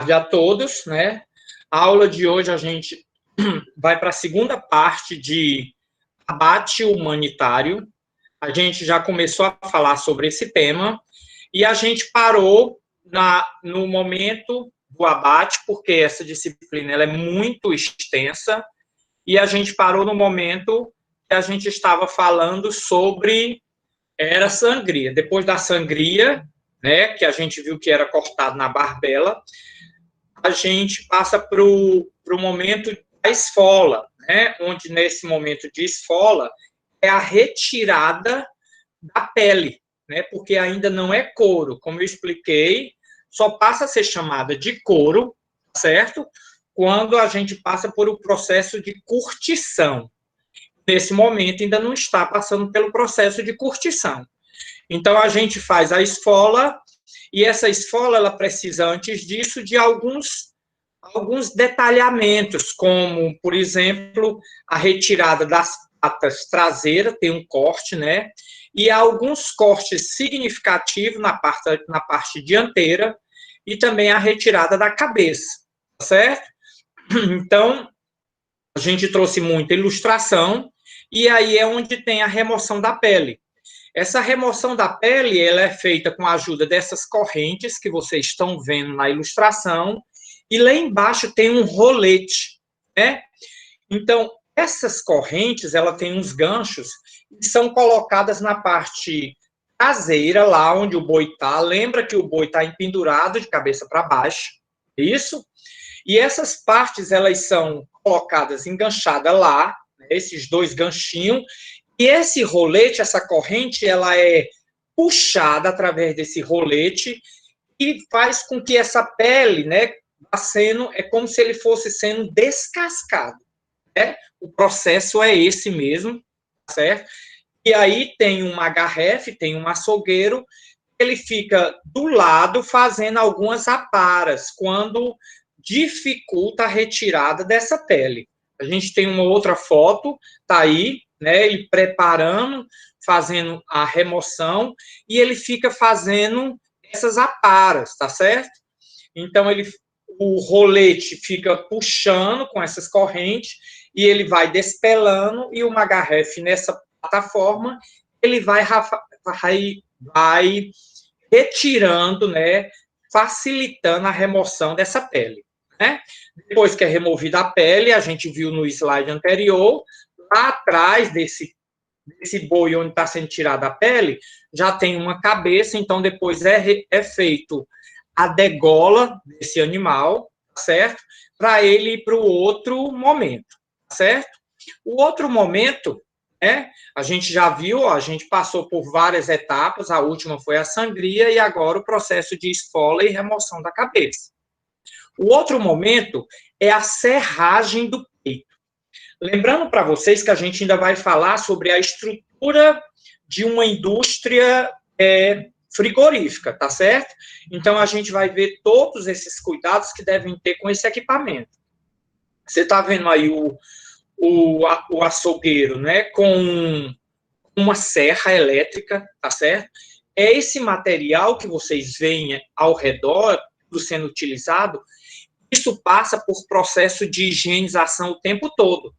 tarde a todos, né? A aula de hoje a gente vai para a segunda parte de abate humanitário. A gente já começou a falar sobre esse tema e a gente parou no momento do abate, porque essa disciplina ela é muito extensa, e a gente parou no momento que a gente estava falando sobre era sangria. Depois da sangria, né, que a gente viu que era cortado na barbela, a gente passa para o momento da esfola, né, onde nesse momento de esfola é a retirada da pele, né, porque ainda não é couro. Como eu expliquei, só passa a ser chamada de couro, certo? Quando a gente passa por o processo de curtição. Nesse momento, ainda não está passando pelo processo de curtição. Então, a gente faz a esfola, e essa esfola, ela precisa, antes disso, de alguns detalhamentos, como, por exemplo, a retirada das patas traseiras, tem um corte, né? E há alguns cortes significativos na parte dianteira, e também a retirada da cabeça, certo? Então, a gente trouxe muita ilustração, e aí é onde tem a remoção da pele. Essa remoção da pele, ela é feita com a ajuda dessas correntes que vocês estão vendo na ilustração, e lá embaixo tem um rolete, né? Então, essas correntes, ela tem uns ganchos que são colocadas na parte traseira, lá onde o boi está. Lembra que o boi está empendurado de cabeça para baixo, isso? E essas partes, elas são colocadas, enganchadas lá, né, esses dois ganchinhos, e esse rolete, essa corrente, ela é puxada através desse rolete e faz com que essa pele, né, é como se ele fosse sendo descascado, né? O processo é esse mesmo, certo? E aí tem um agarrefe, tem um açougueiro, ele fica do lado fazendo algumas aparas, quando dificulta a retirada dessa pele. A gente tem uma outra foto, tá aí, né, ele preparando, fazendo a remoção, e ele fica fazendo essas aparas, tá certo? Então, o rolete fica puxando com essas correntes, e ele vai despelando, e o magarrefe nessa plataforma, ele vai retirando, né, facilitando a remoção dessa pele, né? Depois que é removida a pele, a gente viu no slide anterior, lá atrás desse boi onde está sendo tirada a pele, já tem uma cabeça, então depois é feito a degola desse animal, certo? Para ele ir para o outro momento, certo? O outro momento, a gente já viu, a gente passou por várias etapas, a última foi a sangria e agora o processo de esfola e remoção da cabeça. O outro momento é a serragem do peito. Lembrando para vocês que a gente ainda vai falar sobre a estrutura de uma indústria frigorífica, tá certo? Então, a gente vai ver todos esses cuidados que devem ter com esse equipamento. Você está vendo aí o açougueiro, né, com uma serra elétrica, tá certo? É esse material que vocês veem ao redor sendo utilizado, isso passa por processo de higienização o tempo todo.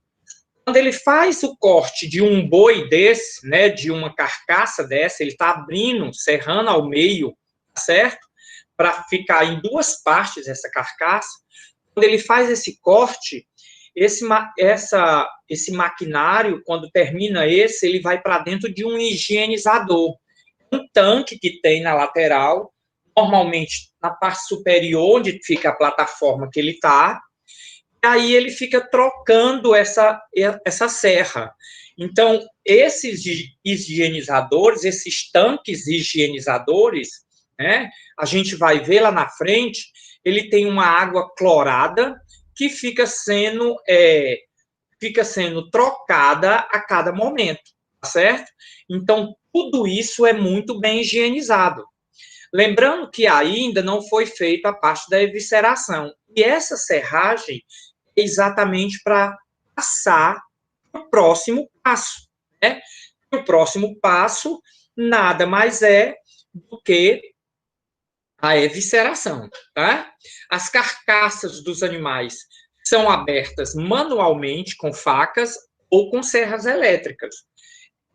Quando ele faz o corte de um boi desse, né, de uma carcaça dessa, ele está abrindo, serrando ao meio, certo? Para ficar em duas partes essa carcaça. Quando ele faz esse corte, esse maquinário, quando termina ele vai para dentro de um higienizador. Um tanque que tem na lateral, normalmente na parte superior, onde fica a plataforma que ele está, aí ele fica trocando essa serra. Então, esses higienizadores, esses tanques higienizadores, né, a gente vai ver lá na frente, ele tem uma água clorada que fica sendo trocada a cada momento, tá certo? Então, tudo isso é muito bem higienizado. Lembrando que ainda não foi feita a parte da evisceração. E essa serragem é exatamente para passar para o próximo passo, né? O próximo passo nada mais é do que a evisceração, tá? As carcaças dos animais são abertas manualmente com facas ou com serras elétricas.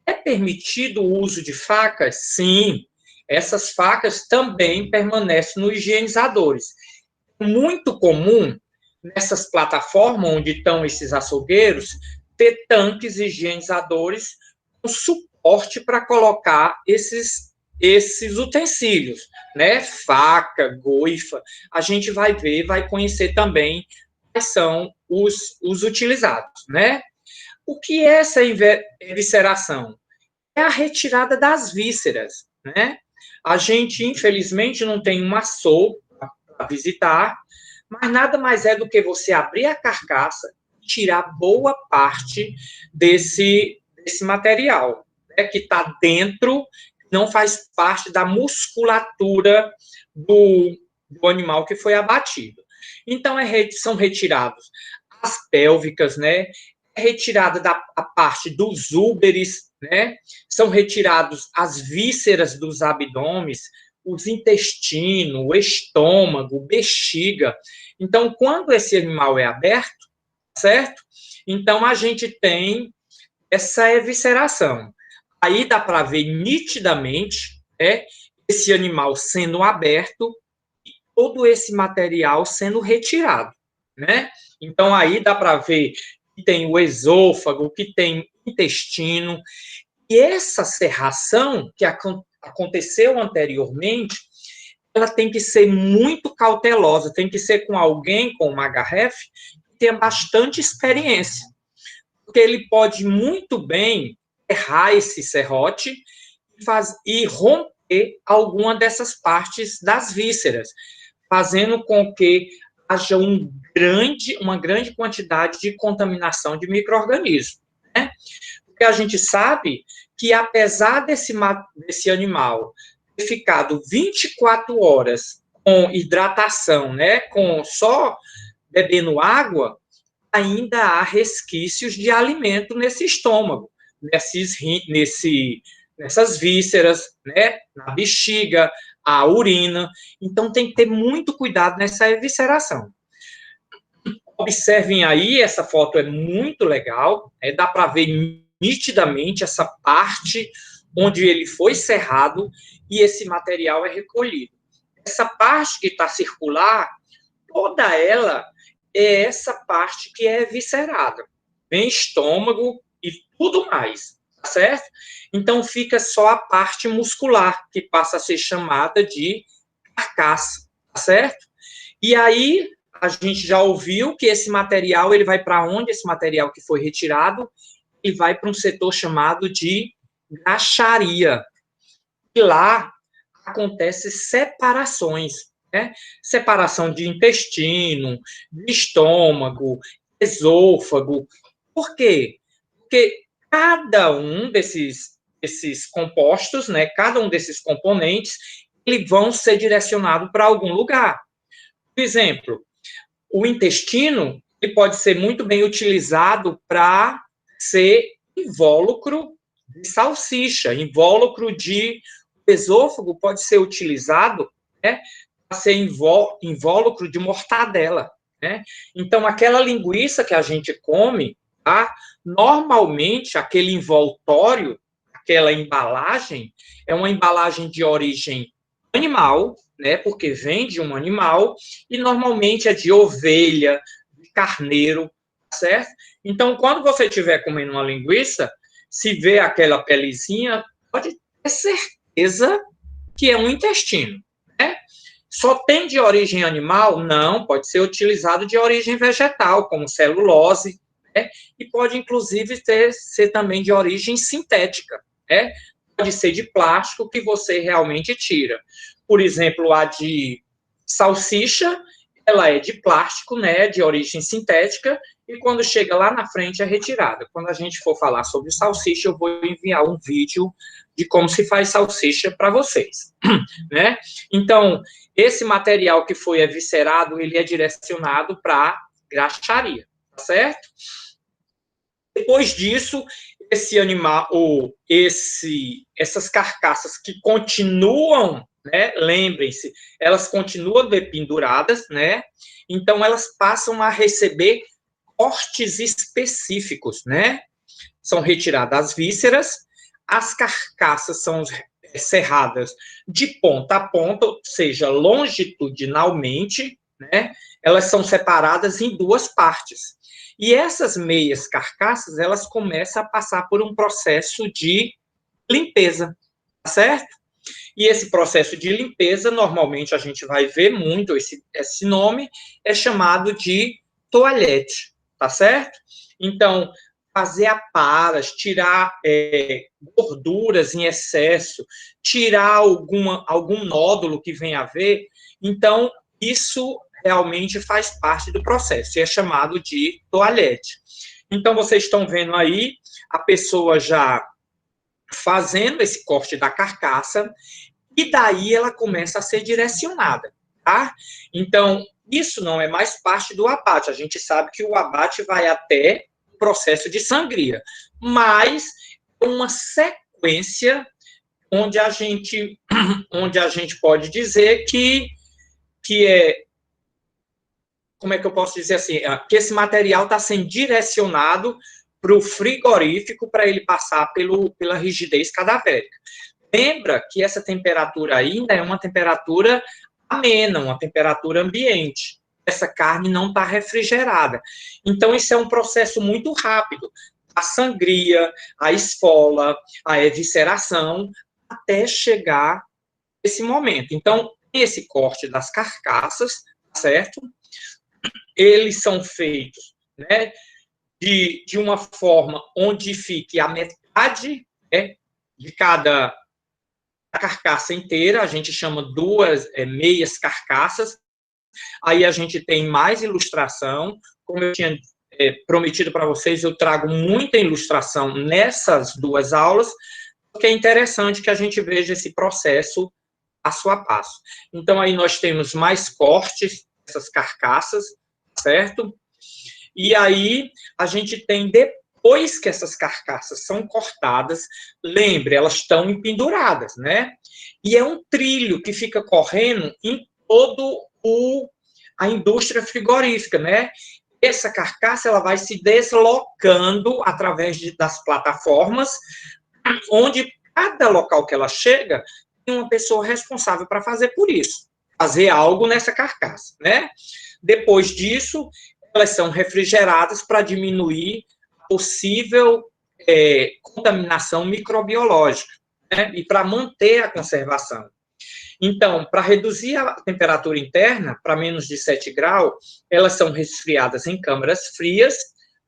É permitido o uso de facas? Sim. Essas facas também permanecem nos higienizadores. Muito comum nessas plataformas onde estão esses açougueiros ter tanques higienizadores com suporte para colocar esses utensílios, né? Faca, goifa. A gente vai ver, vai conhecer também quais são os utilizados, né? O que é essa evisceração? É a retirada das vísceras, né? A gente, infelizmente, não tem um açougue para visitar, mas nada mais é do que você abrir a carcaça e tirar boa parte desse material, né, que está dentro, não faz parte da musculatura do animal que foi abatido. Então, são retirados as pélvicas, né? É retirada a parte dos úberes, né? São retirados as vísceras dos abdômenes, os intestinos, o estômago, bexiga. Então, quando esse animal é aberto, certo? Então, a gente tem essa evisceração. Aí dá para ver nitidamente, né, esse animal sendo aberto e todo esse material sendo retirado, né? Então, aí dá para ver que tem o esôfago, que tem o intestino, e essa serração que aconteceu anteriormente, ela tem que ser muito cautelosa, tem que ser com alguém com uma HF que tenha bastante experiência, porque ele pode muito bem errar esse serrote e romper alguma dessas partes das vísceras, fazendo com que haja uma grande quantidade de contaminação de micro-organismos, né? Porque a gente sabe que, apesar desse animal ter ficado 24 horas com hidratação, né, com só bebendo água, ainda há resquícios de alimento nesse estômago, nessas vísceras, né, na bexiga, a urina. Então, tem que ter muito cuidado nessa evisceração. Observem aí, essa foto é muito legal, né, dá para ver nitidamente essa parte onde ele foi serrado e esse material é recolhido. Essa parte que está circular, toda ela é essa parte que é viscerada. Vem estômago e tudo mais, tá certo? Então, fica só a parte muscular, que passa a ser chamada de carcaça, tá certo? E aí, a gente já ouviu que esse material, ele vai para onde? Esse material que foi retirado, e vai para um setor chamado de graxaria. E lá acontece separações, né? Separação de intestino, de estômago, esôfago. Por quê? Porque cada um desses compostos, né, cada um desses componentes, eles vão ser direcionados para algum lugar. Por exemplo, o intestino ele pode ser muito bem utilizado para ser invólucro de salsicha, invólucro de esôfago pode ser utilizado, né, para ser invólucro de mortadela, né? Então, aquela linguiça que a gente come, tá? Normalmente, aquele envoltório, aquela embalagem, é uma embalagem de origem animal, né? Porque vem de um animal, e normalmente é de ovelha, de carneiro, certo? Então, quando você estiver comendo uma linguiça, se vê aquela pelezinha, pode ter certeza que é um intestino, né? Só tem de origem animal? Não, pode ser utilizado de origem vegetal, como celulose, né? E pode, inclusive, ser também de origem sintética, né? Pode ser de plástico que você realmente tira. Por exemplo, a de salsicha, ela é de plástico, né, de origem sintética, e quando chega lá na frente é retirada. Quando a gente for falar sobre salsicha, eu vou enviar um vídeo de como se faz salsicha para vocês, né? Então, esse material que foi eviscerado, ele é direcionado para graxaria, tá certo? Depois disso, esse animal, ou essas carcaças que continuam, né? Lembrem-se, elas continuam dependuradas, né? Então, elas passam a receber cortes específicos, né? São retiradas as vísceras, as carcaças são serradas de ponta a ponta, ou seja, longitudinalmente, né? Elas são separadas em duas partes. E essas meias carcaças, elas começam a passar por um processo de limpeza, tá certo? E esse processo de limpeza, normalmente a gente vai ver muito, esse nome é chamado de toalhete, tá certo? Então, fazer aparas, tirar gorduras em excesso, tirar algum nódulo que venha a haver, então, isso realmente faz parte do processo, e é chamado de toalhete. Então, vocês estão vendo aí a pessoa já fazendo esse corte da carcaça, e daí ela começa a ser direcionada, tá? Então, isso não é mais parte do abate. A gente sabe que o abate vai até o processo de sangria, mas é uma sequência onde a gente pode dizer que é, como é que eu posso dizer assim, que esse material está sendo direcionado para o frigorífico para ele passar pela rigidez cadavérica. Lembra que essa temperatura ainda é uma temperatura amena, uma temperatura ambiente. Essa carne não está refrigerada. Então, isso é um processo muito rápido. A sangria, a esfola, a evisceração, até chegar esse momento. Então, esse corte das carcaças, certo? Eles são feitos, né, de uma forma onde fique a metade, né, de cada carcaça inteira, a gente chama duas meias carcaças. Aí a gente tem mais ilustração. Como eu tinha prometido para vocês, eu trago muita ilustração nessas duas aulas, porque é interessante que a gente veja esse processo passo a passo. Então, aí nós temos mais cortes dessas carcaças, certo? E aí a gente tem, depois que essas carcaças são cortadas, lembre, elas estão empenduradas, né? E é um trilho que fica correndo em todo a indústria frigorífica, né? Essa carcaça ela vai se deslocando através das plataformas, onde cada local que ela chega tem uma pessoa responsável para fazer por isso, fazer algo nessa carcaça, né? Depois disso, elas são refrigeradas para diminuir a possível contaminação microbiológica, né? E para manter a conservação. Então, para reduzir a temperatura interna para menos de 7 graus, elas são resfriadas em câmaras frias,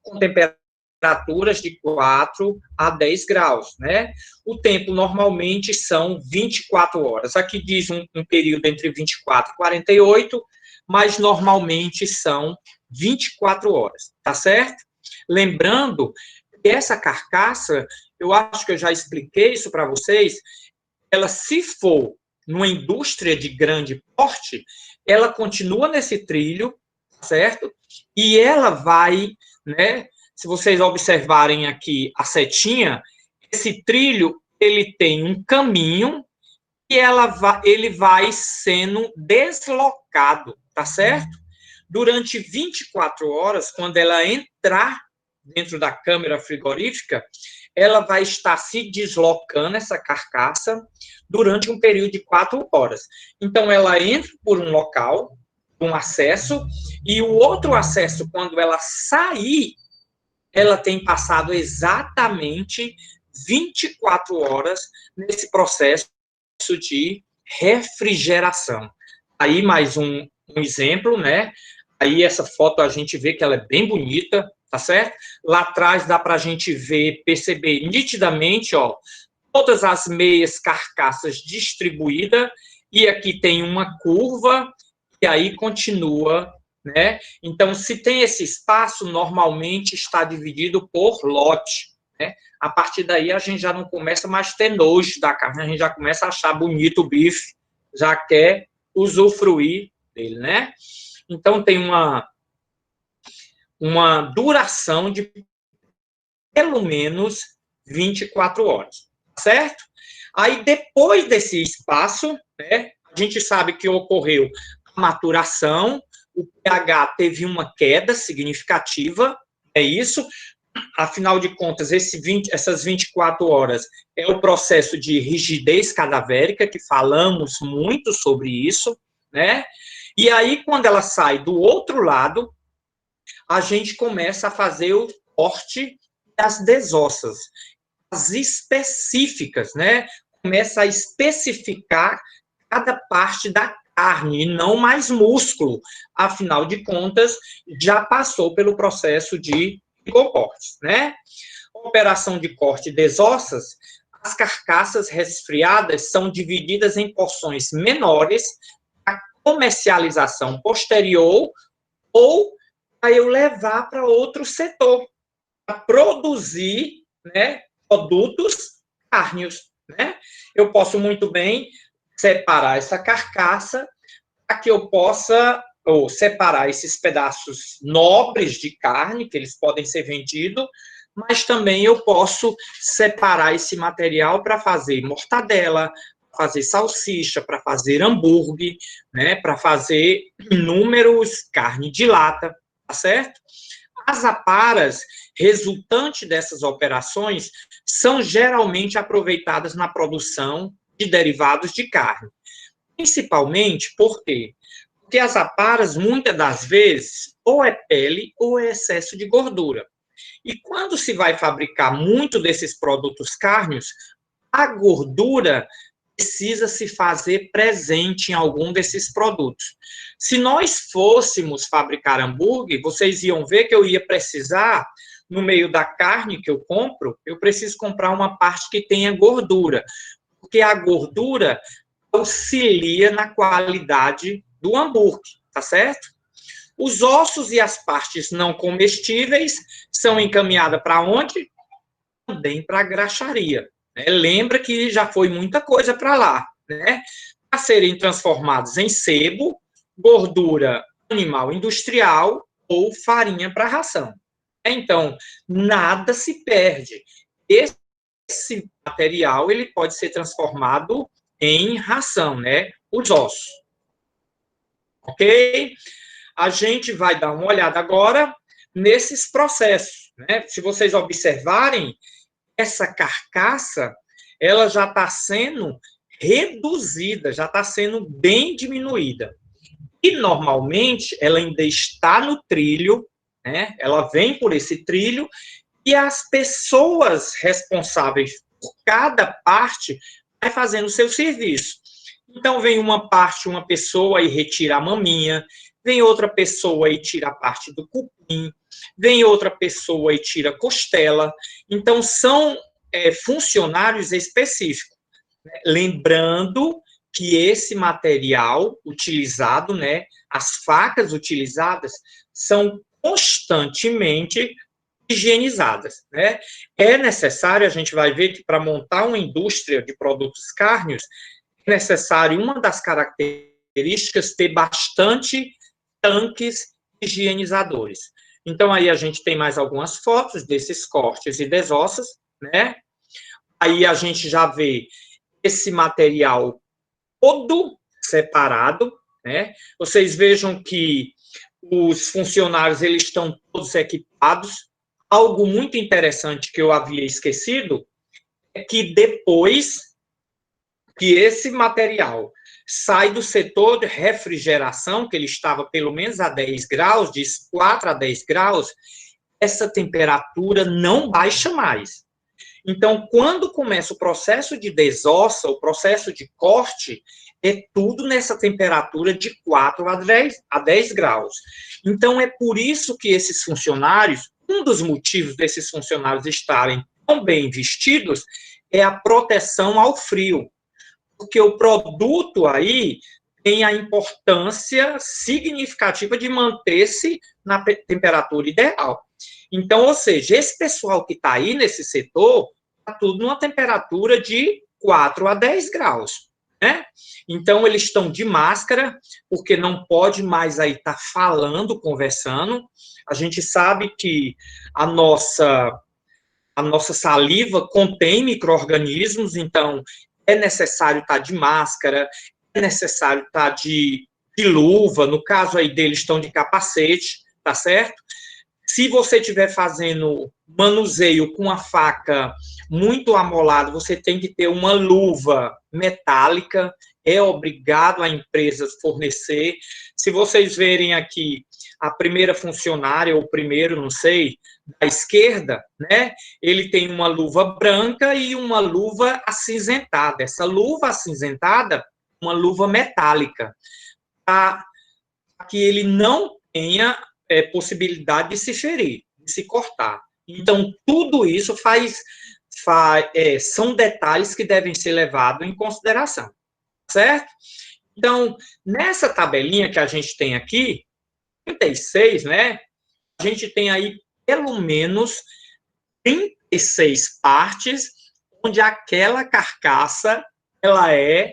com temperaturas de 4 a 10 graus, né? O tempo normalmente são 24 horas. Aqui diz um período entre 24 e 48, mas normalmente são 24 horas, tá certo? Lembrando que essa carcaça, eu acho que eu já expliquei isso para vocês, ela, se for numa indústria de grande porte, ela continua nesse trilho, certo? E ela vai, né? Se vocês observarem aqui a setinha, esse trilho, ele tem um caminho e ele vai sendo deslocado, tá certo? Durante 24 horas, quando ela entrar dentro da câmara frigorífica, ela vai estar se deslocando, essa carcaça, durante um período de 4 horas. Então, ela entra por um local, um acesso, e o outro acesso, quando ela sair, ela tem passado exatamente 24 horas nesse processo de refrigeração. Aí, mais um exemplo, né? Aí, essa foto a gente vê que ela é bem bonita, tá certo? Lá atrás dá para a gente ver, perceber nitidamente, ó, todas as meias carcaças distribuídas, e aqui tem uma curva, e aí continua, né? Então, se tem esse espaço, normalmente está dividido por lote, né? A partir daí, a gente já não começa mais a ter nojo da carne, a gente já começa a achar bonito o bife, já quer usufruir dele, né? Então, tem uma duração de pelo menos 24 horas, certo? Aí, depois desse espaço, né? A gente sabe que ocorreu a maturação, o pH teve uma queda significativa, é isso. Afinal de contas, essas 24 horas é o processo de rigidez cadavérica, que falamos muito sobre isso, né? E aí, quando ela sai do outro lado, a gente começa a fazer o corte das desossas, as específicas, né? Começa a especificar cada parte da carne, e não mais músculo. Afinal de contas, já passou pelo processo de cortes, né? Operação de corte desossas, as carcaças resfriadas são divididas em porções menores, a comercialização posterior ou para eu levar para outro setor, para produzir, né, produtos cárneos, né? Eu posso muito bem separar essa carcaça para que eu possa ou separar esses pedaços nobres de carne, que eles podem ser vendidos, mas também eu posso separar esse material para fazer mortadela, fazer salsicha, para fazer hambúrguer, né, para fazer inúmeros carne de lata, tá certo? As aparas resultantes dessas operações são geralmente aproveitadas na produção de derivados de carne. Principalmente por quê? Porque as aparas, muitas das vezes, ou é pele ou é excesso de gordura. E quando se vai fabricar muito desses produtos cárneos, a gordura precisa se fazer presente em algum desses produtos. Se nós fôssemos fabricar hambúrguer, vocês iam ver que eu ia precisar, no meio da carne que eu compro, eu preciso comprar uma parte que tenha gordura, porque a gordura auxilia na qualidade do hambúrguer, tá certo? Os ossos e as partes não comestíveis são encaminhadas para onde? Também para a graxaria. Né? Lembra que já foi muita coisa para lá, né? Para serem transformados em sebo, gordura animal industrial ou farinha para ração. Então, nada se perde. Esse material ele pode ser transformado em ração, né? Os ossos. Ok? A gente vai dar uma olhada agora nesses processos, né? Se vocês observarem, essa carcaça, ela já está sendo reduzida, já está sendo bem diminuída. E, normalmente, ela ainda está no trilho, né? Ela vem por esse trilho, e as pessoas responsáveis por cada parte vai fazendo o seu serviço. Então, vem uma parte, uma pessoa e retira a maminha, vem outra pessoa e tira a parte do cupim, vem outra pessoa e tira a costela. Então, são funcionários específicos. Lembrando que esse material utilizado, né, as facas utilizadas, são constantemente higienizadas, né? É necessário, a gente vai ver que para montar uma indústria de produtos cárneos, é necessário, uma das características, ter bastante tanques higienizadores. Então, aí a gente tem mais algumas fotos desses cortes e desossas, né? Aí a gente já vê esse material todo separado, né? Vocês vejam que os funcionários, eles estão todos equipados. Algo muito interessante que eu havia esquecido é que depois que esse material sai do setor de refrigeração, que ele estava pelo menos a 10 graus, de 4 a 10 graus, essa temperatura não baixa mais. Então, quando começa o processo de desossa, o processo de corte, é tudo nessa temperatura de 4 a 10 graus. Então, é por isso que esses funcionários, um dos motivos desses funcionários estarem tão bem vestidos, é a proteção ao frio. Porque o produto aí tem a importância significativa de manter-se na temperatura ideal. Então, ou seja, esse pessoal que está aí nesse setor, está tudo numa temperatura de 4 a 10 graus, né? Então, eles estão de máscara, porque não pode mais aí estar falando, conversando. A gente sabe que a nossa saliva contém micro-organismos, então é necessário estar de máscara, é é necessário estar de luva, no caso aí deles estão de capacete, tá certo? Se você estiver fazendo manuseio com a faca muito amolada, você tem que ter uma luva metálica, é obrigado a empresa fornecer. Se vocês verem aqui a primeira funcionária, ou o primeiro, não sei, da esquerda, né? Ele tem uma luva branca e uma luva acinzentada. Essa luva acinzentada, uma luva metálica, para que ele não tenha possibilidade de se ferir, de se cortar. Então, tudo isso são detalhes que devem ser levados em consideração, certo? Então, nessa tabelinha que a gente tem aqui, 36, né? A gente tem aí pelo menos 36 partes onde aquela carcaça ela é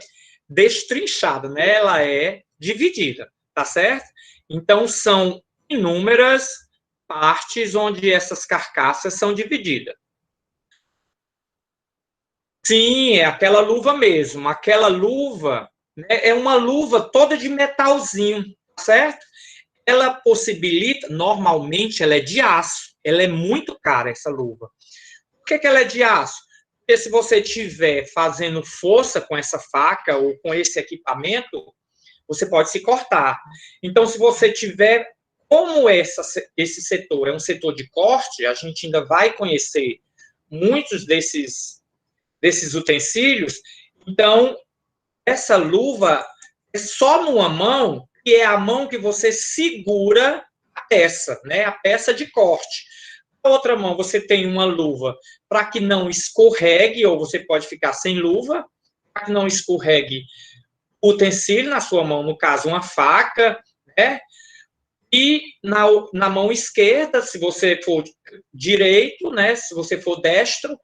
destrinchada, né? Ela é dividida, tá certo? Então, são inúmeras partes onde essas carcaças são divididas. Sim, é aquela luva mesmo. Aquela luva, né, é uma luva toda de metalzinho, certo? Ela possibilita, normalmente ela é de aço. Ela é muito cara, essa luva. Por que ela é de aço? Porque se você estiver fazendo força com essa faca ou com esse equipamento, você pode se cortar. Então, se você tiver, como esse setor é um setor de corte, a gente ainda vai conhecer muitos desses utensílios, então, essa luva é só numa mão, que é a mão que você segura a peça, né? A peça de corte. Na outra mão, você tem uma luva para que não escorregue, ou você pode ficar sem luva, para que não escorregue o utensílio na sua mão, no caso, uma faca, né? E na mão esquerda, se você for direito, né? Se você for destro,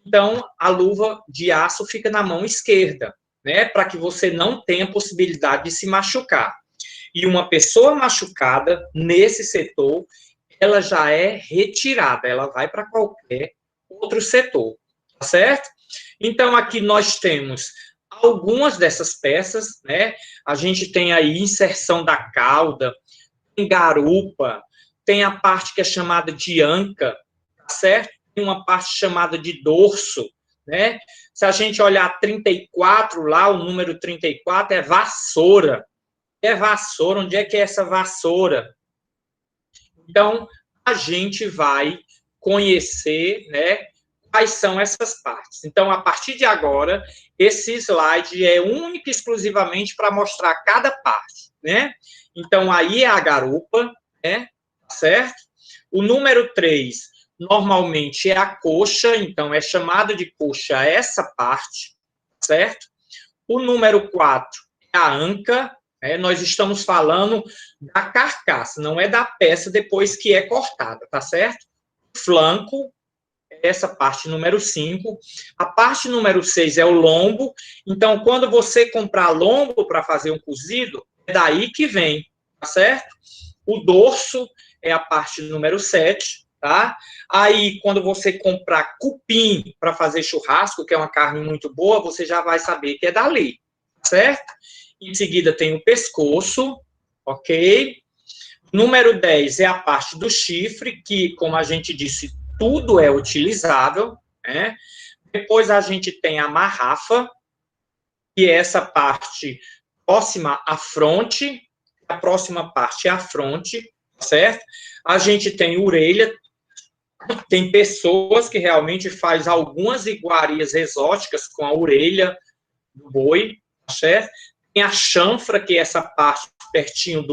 então a luva de aço fica na mão esquerda, né? Para que você não tenha possibilidade de se machucar. E uma pessoa machucada nesse setor, ela já é retirada, ela vai para qualquer outro setor, tá certo? Então aqui nós temos algumas dessas peças, né? A gente tem aí inserção da cauda, tem garupa, tem a parte que é chamada de anca, tá certo? Tem uma parte chamada de dorso, né? Se a gente olhar 34 lá, o número 34 é vassoura. É vassoura, onde é que é essa vassoura? Então, a gente vai conhecer, né, quais são essas partes. Então, a partir de agora, esse slide é único e exclusivamente para mostrar cada parte, né? Então, aí é a garupa, né? Certo? O número 3, normalmente, é a coxa, então é chamado de coxa essa parte, certo? O número 4 é a anca, né? Nós estamos falando da carcaça, não é da peça depois que é cortada, tá certo? O flanco, essa parte número 5. A parte número 6 é o lombo. Então, quando você comprar lombo para fazer um cozido, é daí que vem, tá certo? O dorso é a parte número 7, tá? Aí, quando você comprar cupim para fazer churrasco, que é uma carne muito boa, você já vai saber que é dali, certo? Em seguida tem o pescoço, ok? Número 10 é a parte do chifre, que, como a gente disse, tudo é utilizável, né? Depois a gente tem a marrafa, que é essa parte próxima à fronte, a próxima parte é a fronte, certo? A gente tem orelha, tem pessoas que realmente faz algumas iguarias exóticas com a orelha do boi, certo? Tem a chanfra, que é essa parte pertinho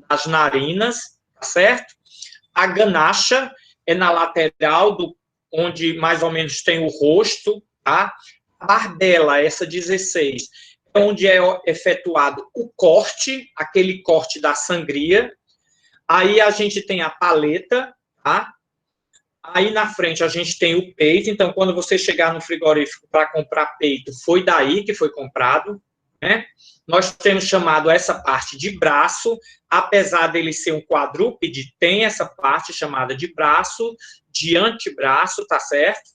das narinas, certo? A ganacha é na lateral, onde mais ou menos tem o rosto, tá? A barbela, essa 16, é onde é efetuado o corte, aquele corte da sangria. Aí a gente tem a paleta, tá? Aí na frente a gente tem o peito, então quando você chegar no frigorífico para comprar peito, foi daí que foi comprado, né? Nós temos chamado essa parte de braço, apesar dele ser um quadrúpede, tem essa parte chamada de braço, de antebraço, tá certo?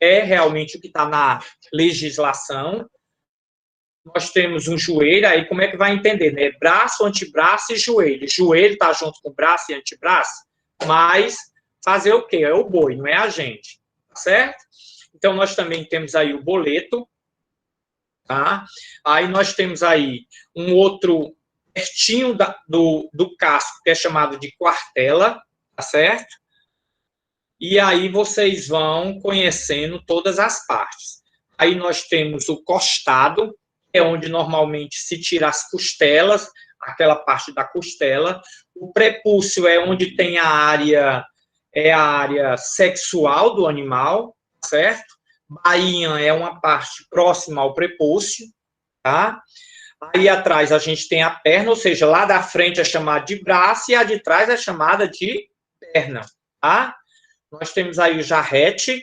É realmente o que está na legislação. nós temos um joelho, aí como é que vai entender, né? Braço, antebraço e joelho. Joelho está junto com braço e antebraço, mas fazer o quê? É o boi, não é a gente, tá certo? Então, nós também temos aí o boleto, tá? Aí nós temos aí um outro pertinho do casco, que é chamado de quartela, tá certo? E aí vocês vão conhecendo todas as partes. Aí nós temos o costado, que é onde normalmente se tira as costelas, aquela parte da costela. O prepúcio é onde tem a área sexual do animal, certo? Bainha é uma parte próxima ao prepúcio, tá? Aí atrás a gente tem a perna, ou seja, lá da frente é chamada de braço e a de trás é chamada de perna, tá? Nós temos aí o jarrete,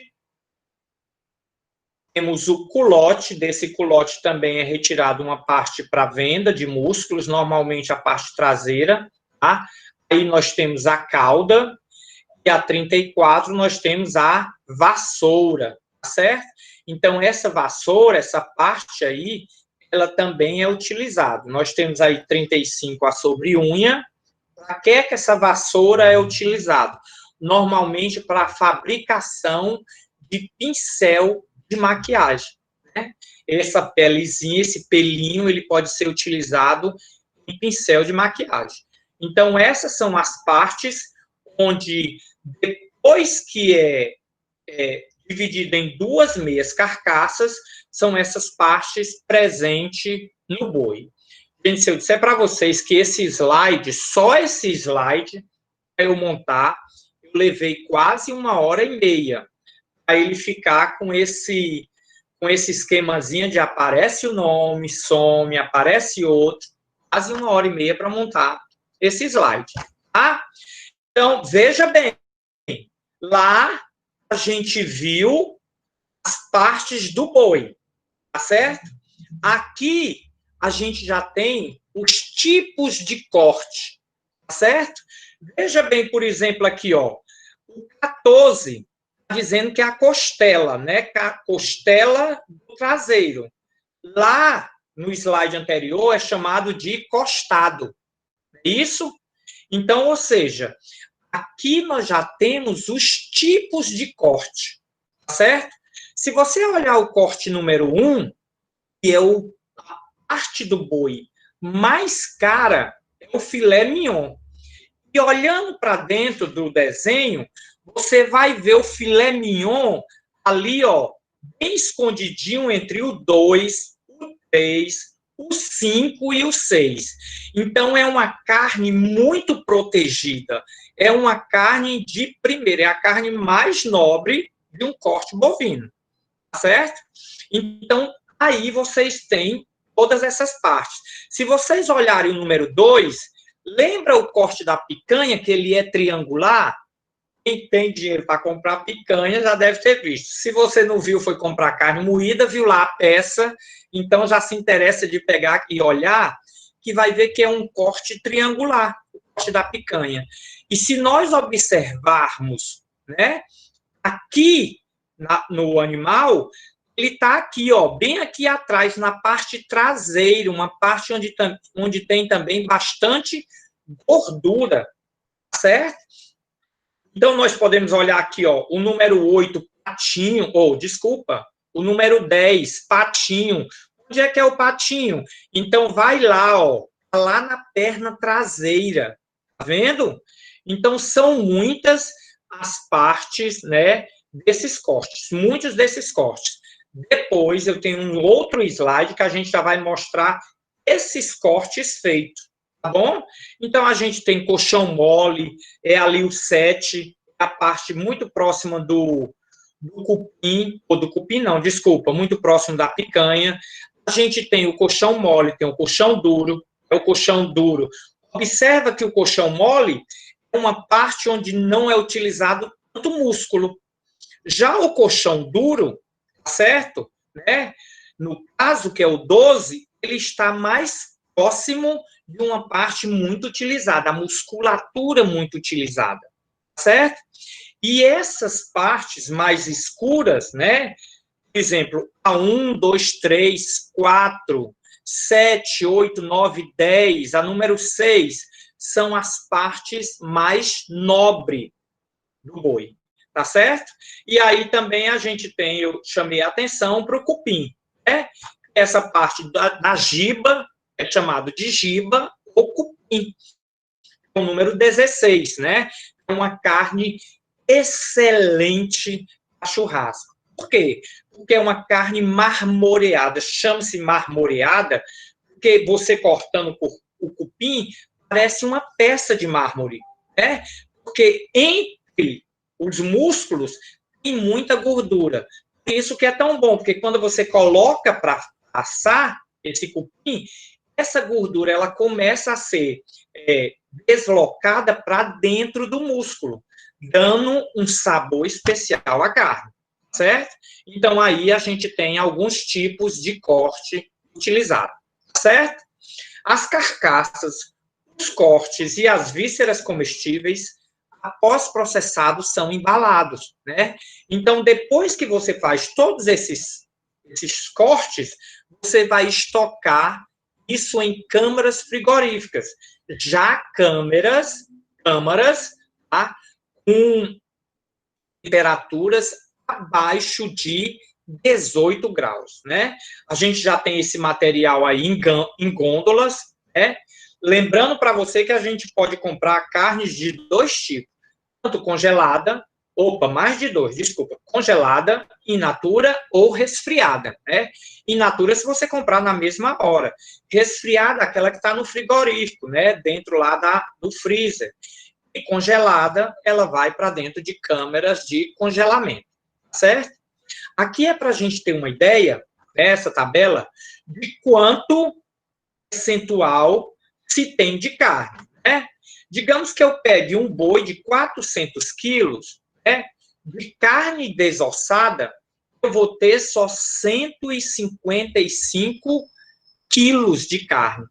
temos o culote, desse culote também é retirado uma parte para venda de músculos, normalmente a parte traseira, tá? Aí nós temos a cauda, e a 34 nós temos a vassoura, tá certo? Então, essa vassoura, essa parte aí, ela também é utilizada. Nós temos aí 35 a sobre-unha. Para que essa vassoura é utilizada? Normalmente para a fabricação de pincel de maquiagem, né? Essa pelezinha, esse pelinho, ele pode ser utilizado em pincel de maquiagem. Então, essas são as partes onde, depois que é dividido em duas meias carcaças, são essas partes presentes no boi. Gente, se eu disser para vocês que esse slide, só esse slide, para eu montar, eu levei quase 1h30 para ele ficar com esse esquemazinho de aparece o nome, some, aparece outro, quase 1h30 para montar esse slide, tá? Então, veja bem, lá a gente viu as partes do boi, tá certo? Aqui a gente já tem os tipos de corte, tá certo? Veja bem, por exemplo, aqui, ó, o 14 está dizendo que é a costela, né? A costela do traseiro. Lá no slide anterior é chamado de costado. Isso? Então, ou seja, aqui nós já temos os tipos de corte, tá certo? Se você olhar o corte número 1, que é a parte do boi mais cara, é o filé mignon. E olhando para dentro do desenho, você vai ver o filé mignon ali, ó, bem escondidinho entre o 2, o 3, o 5 e o 6. Então, é uma carne muito protegida. É uma carne de primeira, é a carne mais nobre de um corte bovino. Tá certo? Então, aí vocês têm todas essas partes. Se vocês olharem o número 2, lembra o corte da picanha, que ele é triangular? Quem tem dinheiro para comprar picanha já deve ter visto. Se você não viu, foi comprar carne moída, viu lá a peça, então já se interessa de pegar e olhar, que vai ver que é um corte triangular, o corte da picanha. E se nós observarmos, né, aqui no animal, ele está aqui, ó, bem aqui atrás, na parte traseira, uma parte onde tem também bastante gordura, certo? Então, nós podemos olhar aqui, ó, o número 8, patinho, ou, desculpa, o número 10, patinho. Onde é que é o patinho? Então, vai lá, ó, lá na perna traseira, tá vendo? Então, são muitas as partes, né, desses cortes, muitos desses cortes. Depois, eu tenho um outro slide que a gente já vai mostrar esses cortes feitos, tá bom? Então, a gente tem colchão mole, é ali o 7, a parte muito próxima do cupim, ou do cupim não, desculpa, muito próximo da picanha. A gente tem o colchão mole, tem o colchão duro, é o colchão duro. Observa que o colchão mole é uma parte onde não é utilizado tanto músculo. Já o colchão duro, certo? Né? No caso, que é o 12, ele está mais próximo de uma parte muito utilizada, a musculatura muito utilizada, certo? E essas partes mais escuras, né? Por exemplo, a 1, 2, 3, 4, 7, 8, 9, 10, a número 6 são as partes mais nobres do boi, tá certo? E aí também a gente tem, eu chamei a atenção para o cupim, né? Essa parte da giba é chamado de giba ou cupim, o número 16, né? É uma carne excelente para churrasco. Por quê? Porque é uma carne marmoreada. Chama-se marmoreada porque você cortando o cupim parece uma peça de mármore, né? Porque entre os músculos tem muita gordura. Isso que é tão bom, porque quando você coloca para assar esse cupim, essa gordura ela começa a ser deslocada para dentro do músculo, dando um sabor especial à carne, certo? Então, aí a gente tem alguns tipos de corte utilizado, certo? As carcaças, os cortes e as vísceras comestíveis, após processados, são embalados, né? Então, depois que você faz todos esses cortes, você vai estocar isso em câmaras frigoríficas. Já câmaras tá, com temperaturas abaixo de 18 graus, né? A gente já tem esse material aí em gôndolas, né? Lembrando para você que a gente pode comprar carnes de dois tipos, tanto congelada, mais de dois, desculpa, congelada, in natura ou resfriada, né? In natura se você comprar na mesma hora. Resfriada, aquela que está no frigorífico, né? Dentro lá do freezer. E congelada, ela vai para dentro de câmeras de congelamento, certo? Aqui é para a gente ter uma ideia, nessa tabela, de quanto percentual se tem de carne, né? Digamos que eu pegue um boi de 400 quilos, né? De carne desossada, eu vou ter só 155 quilos de carne.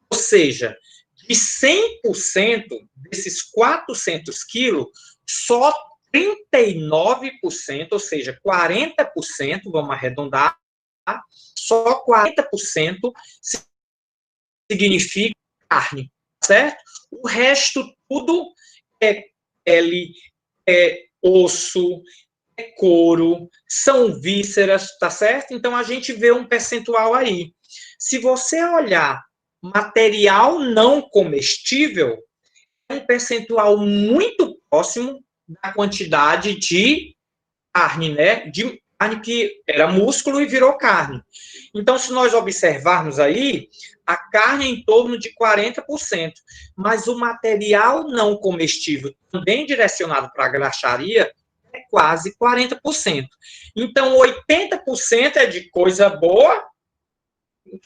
Ou seja, de 100% desses 400 quilos, só 39%, ou seja, 40%, vamos arredondar, só 40% significa carne, certo? O resto tudo é pele, é osso, é couro, são vísceras, tá certo? Então a gente vê um percentual aí. Se você olhar material não comestível, é um percentual muito próximo da quantidade de carne, né? De carne que era músculo e virou carne. Então, se nós observarmos aí, a carne é em torno de 40%, mas o material não comestível, também direcionado para a graxaria, é quase 40%. Então, 80% é de coisa boa,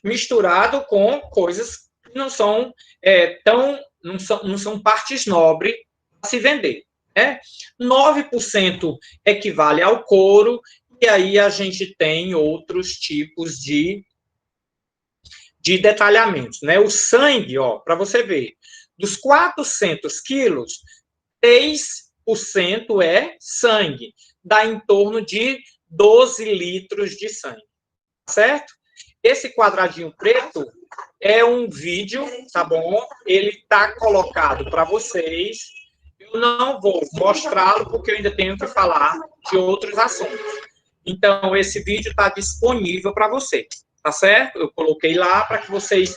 misturado com coisas que não são não são partes nobres a se vender. Né? 9% equivale ao couro, e aí a gente tem outros tipos de detalhamentos. Né? O sangue, para você ver, dos 400 quilos, 3% é sangue, dá em torno de 12 litros de sangue, certo? Esse quadradinho preto é um vídeo, tá bom? Ele está colocado para vocês. Eu não vou mostrá-lo porque eu ainda tenho que falar de outros assuntos. Então, esse vídeo está disponível para vocês, tá certo? Eu coloquei lá para que vocês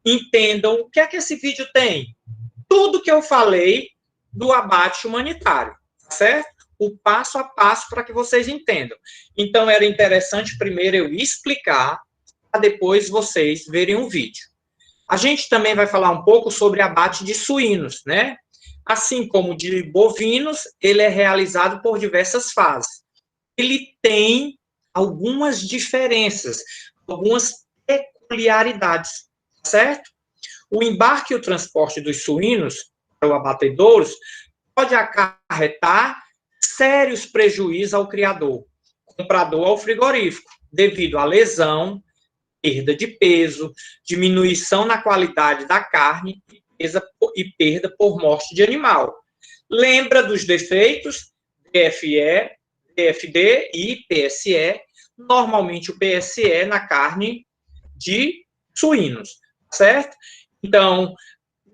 entendam o que é que esse vídeo tem. Tudo que eu falei do abate humanitário, tá certo? O passo a passo para que vocês entendam. Então, era interessante primeiro eu explicar, para depois vocês verem o vídeo. A gente também vai falar um pouco sobre abate de suínos, né? Assim como de bovinos, ele é realizado por diversas fases. Ele tem algumas diferenças, algumas peculiaridades, certo? O embarque e o transporte dos suínos para o abatedouros pode acarretar sérios prejuízos ao criador, comprador ao frigorífico, devido à lesão, perda de peso, diminuição na qualidade da carne e perda por morte de animal. Lembra dos defeitos DFE, DFD e PSE. Normalmente o PSE na carne de suínos, certo? Então,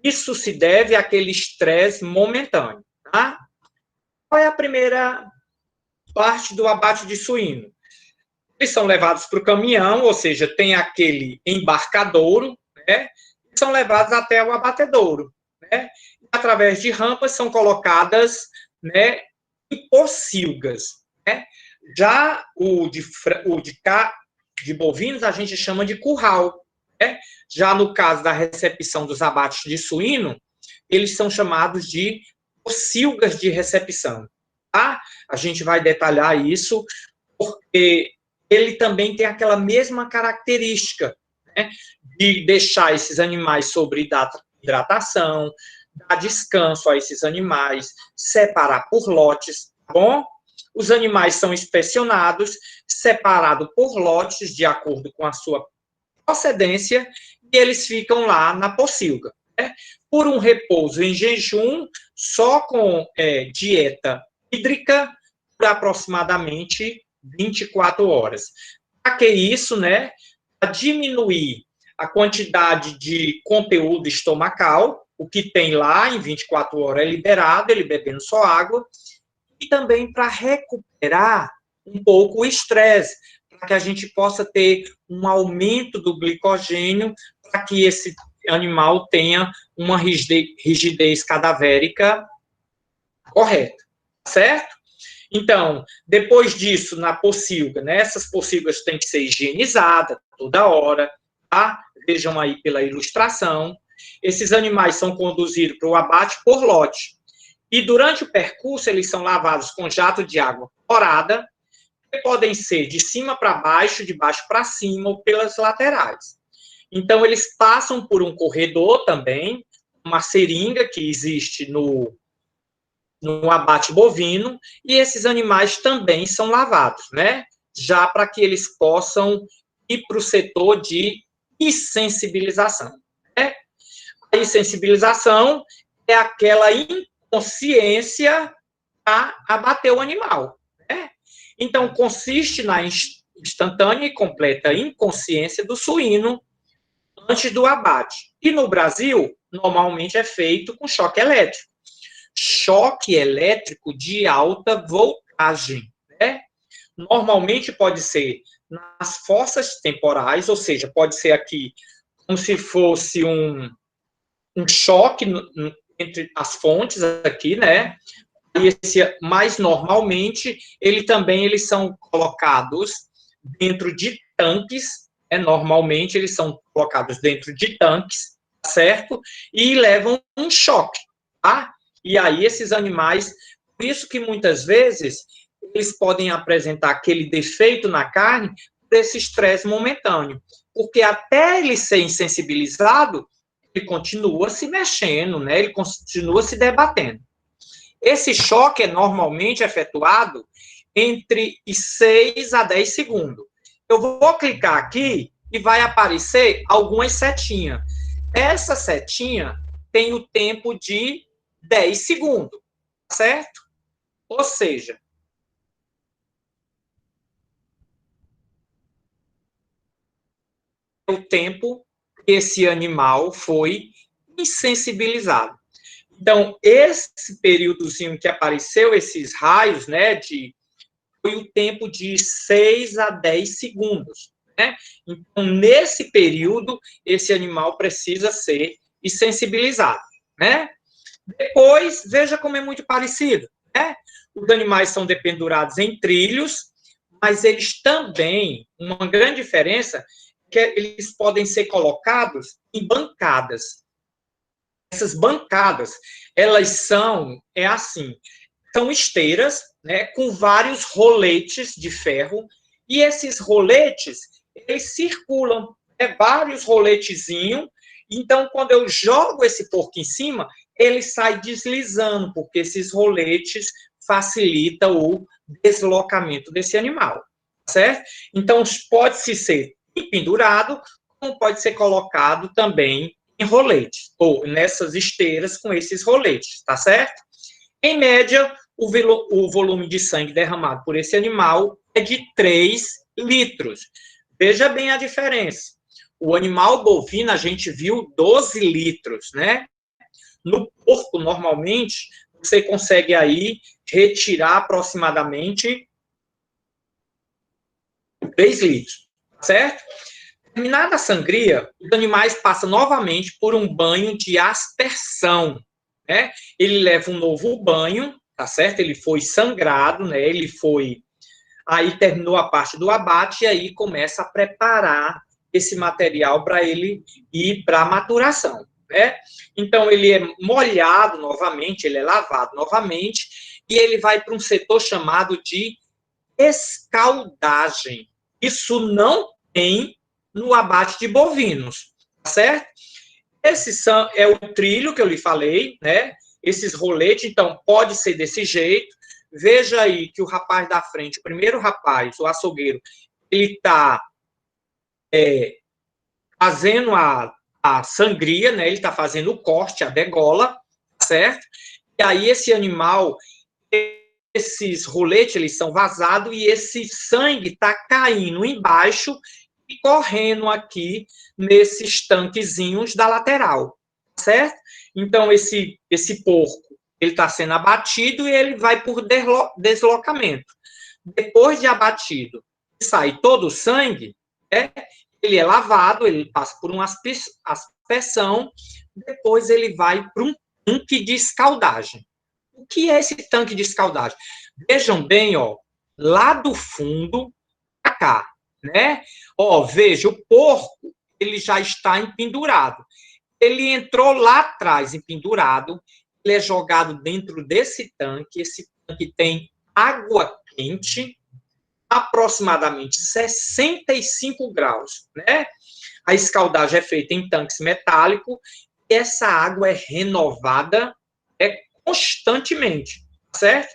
isso se deve àquele estresse momentâneo, tá? Qual é a primeira parte do abate de suíno? Eles são levados para o caminhão, ou seja, tem aquele embarcadouro, né? E são levados até o abatedouro, né? E, através de rampas são colocadas, né, em pocilgas, né? Já de bovinos a gente chama de curral, né? Já no caso da recepção dos abates de suíno, eles são chamados de pocilgas de recepção, tá? A gente vai detalhar isso porque ele também tem aquela mesma característica, né, de deixar esses animais sobre hidratação, dar descanso a esses animais, separar por lotes, tá bom? Os animais são inspecionados, separados por lotes de acordo com a sua procedência, e eles ficam lá na pocilga, né? Por um repouso em jejum, só com dieta hídrica, por aproximadamente 24 horas. Para que isso, né? Para diminuir a quantidade de conteúdo estomacal, o que tem lá em 24 horas é liberado, ele bebendo só água, e também para recuperar um pouco o estresse, para que a gente possa ter um aumento do glicogênio, para que esse animal tenha uma rigidez cadavérica correta, certo? Então, depois disso, na pocilga, né, essas pocilgas têm que ser higienizadas toda hora, tá? Vejam aí pela ilustração. Esses animais são conduzidos para o abate por lote. E durante o percurso, eles são lavados com jato de água clorada, que podem ser de cima para baixo, de baixo para cima ou pelas laterais. Então, eles passam por um corredor também, uma seringa que existe no abate bovino, e esses animais também são lavados, né? Já para que eles possam ir para o setor de insensibilização, né? A insensibilização é aquela inconsciência a abater o animal, né? Então, consiste na instantânea e completa inconsciência do suíno antes do abate. E no Brasil, normalmente é feito com choque elétrico. Choque elétrico de alta voltagem, né? Normalmente pode ser nas fossas temporais, ou seja, pode ser aqui como se fosse um choque entre as fontes aqui, né? E mas normalmente eles são colocados dentro de tanques, né? Normalmente eles são colocados dentro de tanques, certo? E levam um choque, tá? E aí esses animais, por isso que muitas vezes eles podem apresentar aquele defeito na carne por esse estresse momentâneo, porque até ele ser insensibilizado, ele continua se mexendo, né? Ele continua se debatendo. Esse choque é normalmente efetuado entre 6 a 10 segundos. Eu vou clicar aqui e vai aparecer algumas setinhas. Essa setinha tem o tempo de 10 segundos, certo? Ou seja, o tempo que esse animal foi insensibilizado. Então, esse períodozinho que apareceu, esses raios, né, foi o tempo de 6 a 10 segundos, né? Então, nesse período, esse animal precisa ser insensibilizado, né? Depois, veja como é muito parecido, né? Os animais são dependurados em trilhos, mas eles também, uma grande diferença, é que eles podem ser colocados em bancadas. Essas bancadas, elas são esteiras, né, com vários roletes de ferro, e esses roletes, eles circulam, vários roletezinhos, então, quando eu jogo esse porco em cima, ele sai deslizando, porque esses roletes facilitam o deslocamento desse animal, certo? Então, pode-se ser pendurado, como pode ser colocado também em roletes, ou nessas esteiras com esses roletes, tá certo? Em média, o volume de sangue derramado por esse animal é de 3 litros. Veja bem a diferença. O animal bovino, a gente viu 12 litros, né? No porco, normalmente, você consegue aí retirar aproximadamente 3 litros, certo? Terminada a sangria, os animais passam novamente por um banho de aspersão, né? Ele leva um novo banho, tá certo? Ele foi sangrado, né? Ele foi... Aí terminou a parte do abate e aí começa a preparar esse material para ele ir para a maturação, né? Então, ele é molhado novamente, ele é lavado novamente e ele vai para um setor chamado de escaldagem. Isso não tem no abate de bovinos, tá certo? Esse é o trilho que eu lhe falei, né? Esses roletes, então, pode ser desse jeito. Veja aí que o rapaz da frente, o primeiro rapaz, o açougueiro, ele está fazendo a sangria, né? Ele está fazendo o corte, a degola, certo? E aí esse animal, esses roletes, eles são vazados e esse sangue está caindo embaixo e correndo aqui nesses tanquezinhos da lateral, certo? Então, esse porco, ele está sendo abatido e ele vai por deslocamento. Depois de abatido, sai todo o sangue, né? Ele é lavado, ele passa por uma aspersão, depois ele vai para um tanque de escaldagem. O que é esse tanque de escaldagem? Vejam bem, ó, lá do fundo para cá, né? Ó, veja, o porco, ele já está empendurado. Ele entrou lá atrás, empendurado, ele é jogado dentro desse tanque, esse tanque tem água quente, aproximadamente 65 graus, né? A escaldagem é feita em tanques metálicos, e essa água é renovada constantemente, certo?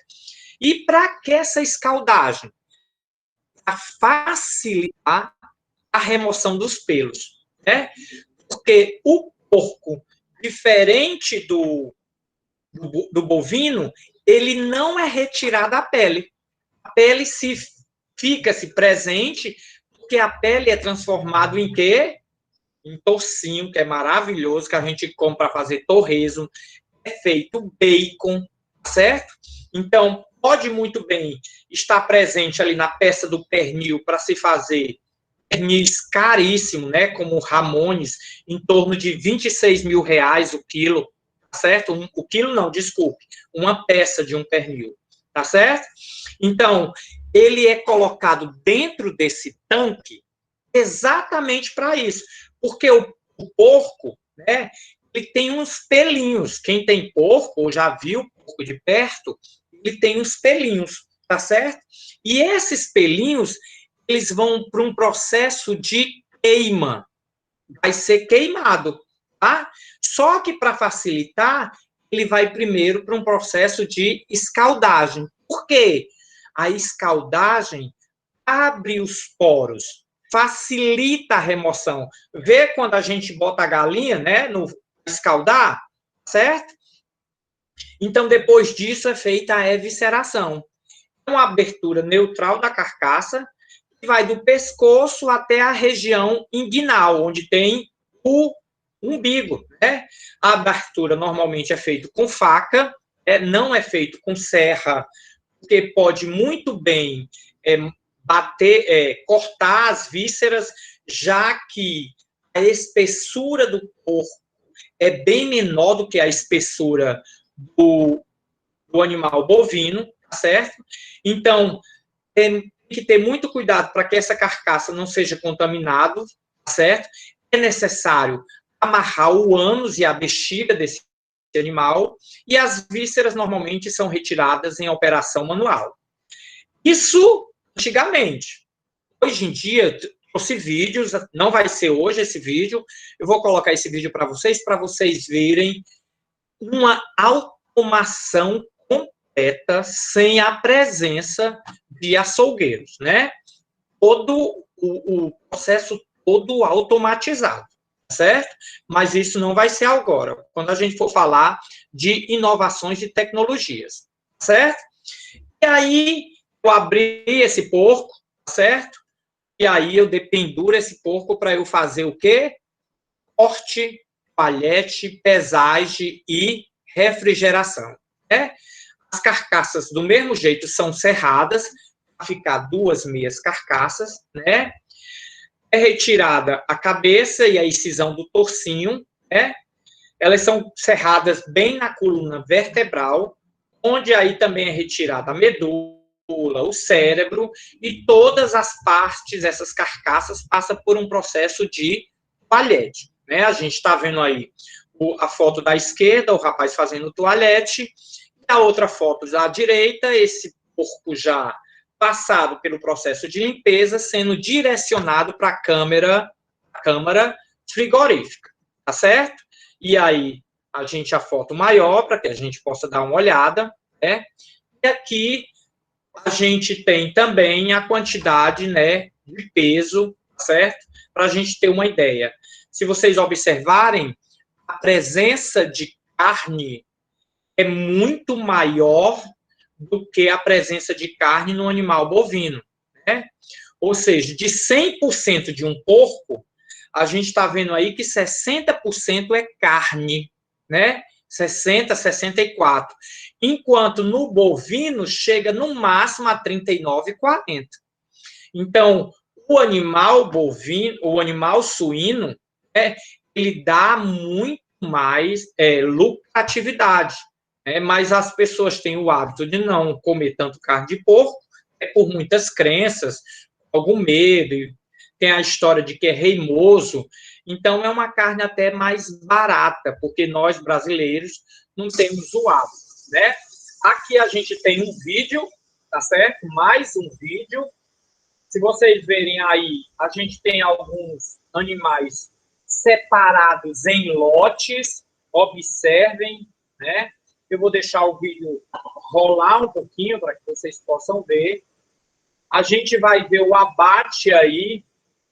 E para que essa escaldagem? Para facilitar a remoção dos pelos, né? Porque o porco, diferente do bovino, ele não é retirado a pele. A pele fica-se presente, porque a pele é transformada em quê? Em toucinho, que é maravilhoso, que a gente compra para fazer torresmo, é feito bacon, certo? Então, pode muito bem estar presente ali na peça do pernil para se fazer pernis caríssimo, né? Como o Ramones, em torno de R$ 26.000 o quilo, tá certo? O quilo não, desculpe, uma peça de um pernil, tá certo? Então, ele é colocado dentro desse tanque exatamente para isso, porque o porco, né? Ele tem uns pelinhos. Quem tem porco, ou já viu porco de perto, ele tem uns pelinhos, tá certo? E esses pelinhos, eles vão para um processo de queima. Vai ser queimado, tá? Só que para facilitar, ele vai primeiro para um processo de escaldagem. Por quê? A escaldagem abre os poros, facilita a remoção. Vê quando a gente bota a galinha, né, no escaldar, certo? Então, depois disso, é feita a evisceração. Uma abertura neutral da carcaça, que vai do pescoço até a região inguinal, onde tem o umbigo, né? A abertura normalmente é feita com faca, não é feito com serra, porque pode muito bem cortar as vísceras, já que a espessura do porco é bem menor do que a espessura do animal bovino, tá certo? Então, tem que ter muito cuidado para que essa carcaça não seja contaminada, tá certo? É necessário amarrar o ânus e a bexiga desse animal, e as vísceras normalmente são retiradas em operação manual. Isso antigamente. Hoje em dia, trouxe vídeos, não vai ser hoje esse vídeo, eu vou colocar esse vídeo para vocês verem uma automação completa sem a presença de açougueiros, né? Todo o processo todo automatizado, certo? Mas isso não vai ser agora, quando a gente for falar de inovações de tecnologias, certo? E aí, eu abri esse porco, certo? e aí eu dependuro esse porco para eu fazer o quê? Corte, palhete, pesagem e refrigeração, né? As carcaças, do mesmo jeito, são serradas, para ficar 2 meias carcaças, né? É retirada a cabeça e a incisão do torcinho, né? Elas são serradas bem na coluna vertebral, onde aí também é retirada a medula, o cérebro, e todas as partes, essas carcaças, passam por um processo de toalhete, né? A gente está vendo aí a foto da esquerda, o rapaz fazendo toalhete, e a outra foto da direita, esse porco já passado pelo processo de limpeza, sendo direcionado para a câmara frigorífica, tá certo? E aí, a gente a foto maior, para que a gente possa dar uma olhada, né? E aqui, a gente tem também a quantidade, né, de peso, certo? Para a gente ter uma ideia. Se vocês observarem, a presença de carne é muito maior do que a presença de carne no animal bovino, né? Ou seja, de 100% de um porco, a gente está vendo aí que 60% é carne, né? 60, 64. Enquanto no bovino chega no máximo a 39, 40. Então, o animal bovino, o animal suíno, ele dá muito mais lucratividade. Mas as pessoas têm o hábito de não comer tanto carne de porco, por muitas crenças, algum medo, tem a história de que é reimoso, então é uma carne até mais barata, porque nós brasileiros não temos o hábito, né? Aqui a gente tem um vídeo, tá certo? Mais um vídeo. Se vocês verem aí, a gente tem alguns animais separados em lotes, observem, né? Eu vou deixar o vídeo rolar um pouquinho para que vocês possam ver. A gente vai ver o abate aí,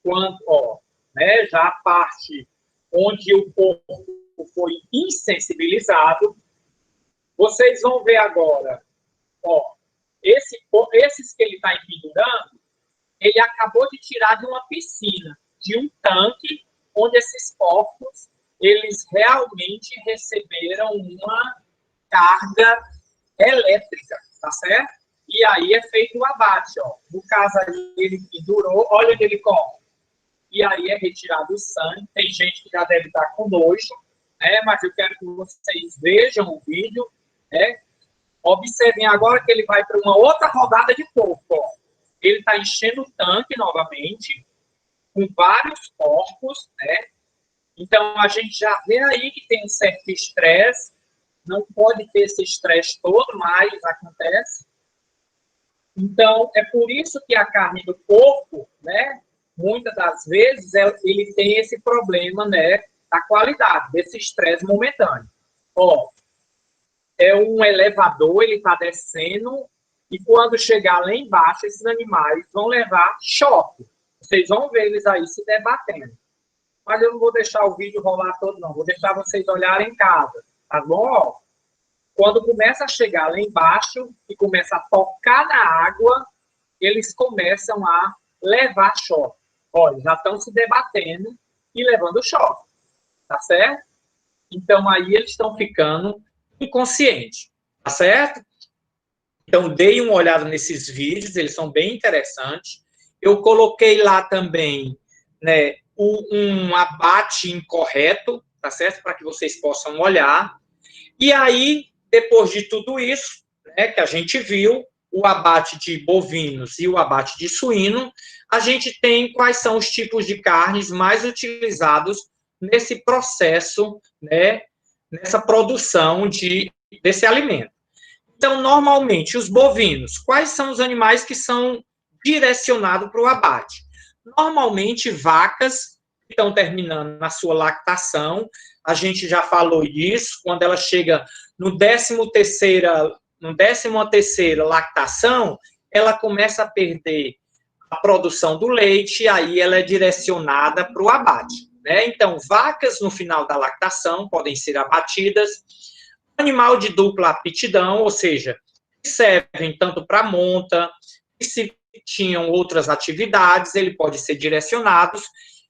quando, ó, né, já a parte onde o porco foi insensibilizado. Vocês vão ver agora, ó, esses que ele está empedurando, ele acabou de tirar de uma piscina, de um tanque, onde esses porcos, eles realmente receberam uma carga elétrica, tá certo? E aí é feito o abate, ó. No caso aí, ele pendurou, olha onde ele come. E aí é retirado o sangue. Tem gente que já deve estar com nojo, né? Mas eu quero que vocês vejam o vídeo, né? Observem agora que ele vai para uma outra rodada de porco, ó. Ele está enchendo o tanque novamente, com vários porcos, né? Então, a gente já vê aí que tem um certo estresse, não pode ter esse estresse todo, mas acontece. Então, é por isso que a carne do porco, né, muitas das vezes, ele tem esse problema, né, da qualidade, desse estresse momentâneo. Ó, é um elevador, ele está descendo, e quando chegar lá embaixo, esses animais vão levar choque. Vocês vão ver eles aí se debatendo. Mas eu não vou deixar o vídeo rolar todo, não. Vou deixar vocês olharem em casa, tá bom? Quando começa a chegar lá embaixo e começa a tocar na água, eles começam a levar choque. Olha, já estão se debatendo e levando choque, tá certo? Então, aí eles estão ficando inconscientes, tá certo? Então, deem uma olhada nesses vídeos, eles são bem interessantes. Eu coloquei lá também, né, um abate incorreto, tá certo? Para que vocês possam olhar. E aí, depois de tudo isso, né, que a gente viu, o abate de bovinos e o abate de suíno, a gente tem quais são os tipos de carnes mais utilizados nesse processo, né, nessa produção desse alimento. Então, normalmente, os bovinos, quais são os animais que são direcionados para o abate? Normalmente, vacas que estão terminando na sua lactação, a gente já falou disso, quando ela chega no 13ª lactação, ela começa a perder a produção do leite, e aí ela é direcionada para o abate, né? Então, vacas no final da lactação podem ser abatidas. Animal de dupla aptidão, ou seja, servem tanto para monta, tinham outras atividades, ele pode ser direcionado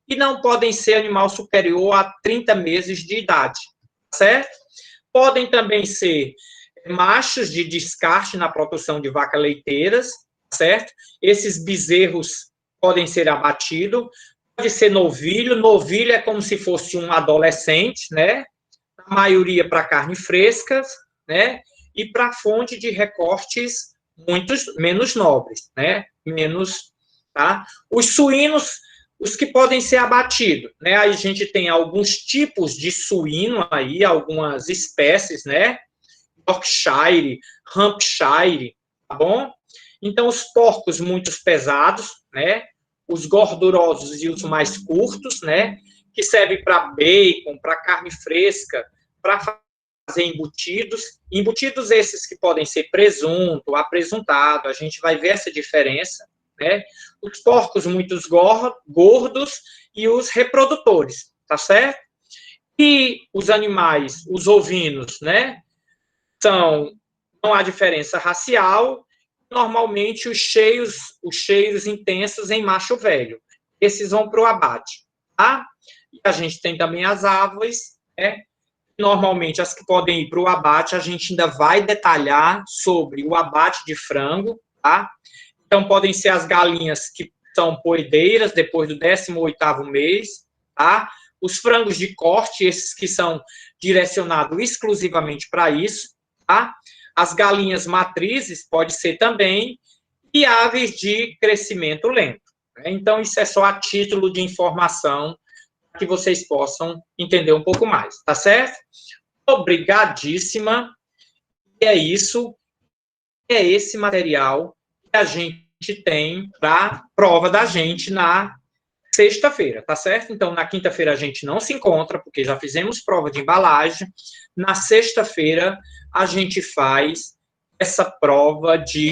e não podem ser animal superior a 30 meses de idade, certo? Podem também ser machos de descarte na produção de vacas leiteiras, certo? Esses bezerros podem ser abatidos. Pode ser novilho. Novilho é como se fosse um adolescente, né? A maioria para carne fresca, né? E para fonte de recortes menos nobres, né? Menos, tá? Os suínos, os que podem ser abatidos, né? Aí a gente tem alguns tipos de suíno aí, algumas espécies, né? Yorkshire, Hampshire, tá bom? Então, os porcos muito pesados, né? Os gordurosos e os mais curtos, né? Que servem para bacon, para carne fresca, para fazer embutidos. Embutidos esses que podem ser presunto, apresuntado, a gente vai ver essa diferença, né? Os porcos muito gordos e os reprodutores, tá certo? E os animais, os ovinos, né? Não há diferença racial, normalmente os cheiros intensos em macho velho. Esses vão para o abate, tá? E a gente tem também as aves, né? Normalmente as que podem ir para o abate, a gente ainda vai detalhar sobre o abate de frango, tá? Então, podem ser as galinhas que são poedeiras depois do 18º mês, tá? Os frangos de corte, esses que são direcionados exclusivamente para isso, tá? As galinhas matrizes pode ser também, e aves de crescimento lento. Né? Então, isso é só a título de informação para que vocês possam entender um pouco mais, tá certo? Obrigadíssima. E é isso, é esse material que a gente tem para prova da gente na sexta-feira, tá certo? Então, na quinta-feira a gente não se encontra, porque já fizemos prova de embalagem. Na sexta-feira, a gente faz essa prova de